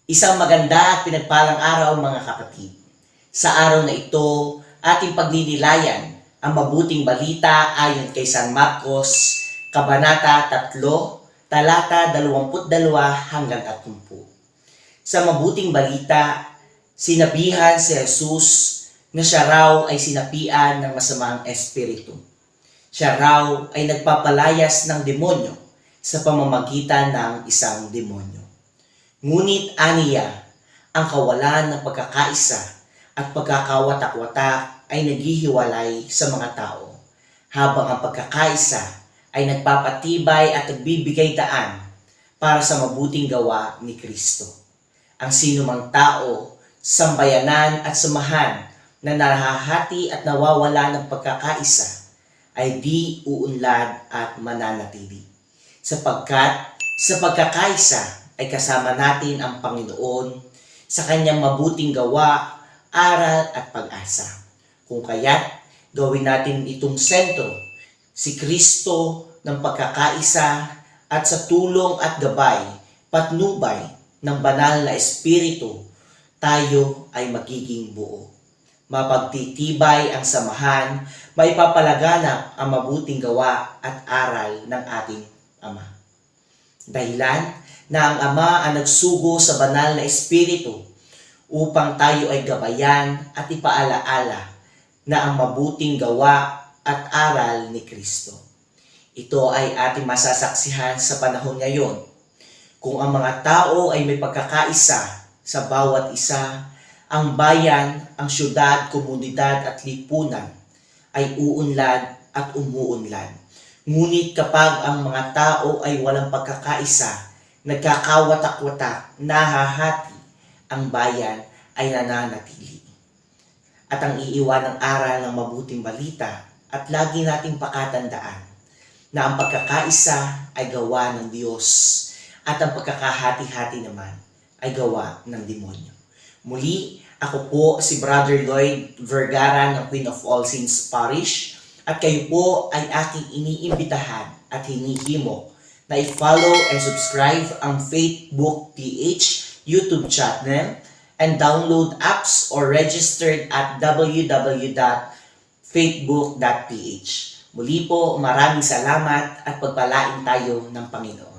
Isang maganda at pinagpalang araw mga kapatid. Sa araw na ito, ating pagninilayan ang mabuting balita ayon kay San Marcos, Kabanata 3, talata 22 hanggang 30. Sa mabuting balita, sinabihan si Jesus na siya raw ay sinapian ng masamang espiritu. Siya raw ay nagpapalayas ng demonyo sa pamamagitan ng isang demonyo. Ngunit aniya, ang kawalan ng pagkakaisa at pagkakawatak-watak ay naghihiwalay sa mga tao, habang ang pagkakaisa ay nagpapatibay at nagbibigay daan para sa mabuting gawa ni Kristo. Ang sinumang tao, sambayanan at samahan na nahahati at nawawala ng pagkakaisa ay di uunlad at mananatili. Sapagkat sa pagkakaisa ay kasama natin ang Panginoon sa kanyang mabuting gawa, aral at pag-asa. Kung kaya't gawin natin itong sentro, si Kristo ng pagkakaisa at sa tulong at gabay, patnubay ng banal na Espiritu, tayo ay magiging buo. Mapagtitibay ang samahan, maipapalaganap ang mabuting gawa at aral ng ating Ama. Dahilan na ang Ama ang nagsugo sa banal na Espiritu upang tayo ay gabayan at ipaalaala na ang mabuting gawa at aral ni Kristo. Ito ay ating masasaksihan sa panahon ngayon. Kung ang mga tao ay may pagkakaisa sa bawat isa, ang bayan, ang syudad, komunidad at lipunan ay uunlad at umuunlad. Ngunit kapag ang mga tao ay walang pagkakaisa, nagkakawatak-watak, nahahati, ang bayan ay nananatili. At ang iiwanang aral ng mabuting balita at lagi nating pakatandaan na ang pagkakaisa ay gawa ng Diyos at ang pagkakahati-hati naman ay gawa ng demonyo. Muli, ako po si Brother Lloyd Vergara ng Queen of All Saints Parish at kayo po ay aking iniimbitahan at hinihimok na i-follow and subscribe ang Faithbook PH YouTube channel and download apps or registered at www.faithbook.ph. Muli po, maraming salamat at pagpalain tayo ng Panginoon.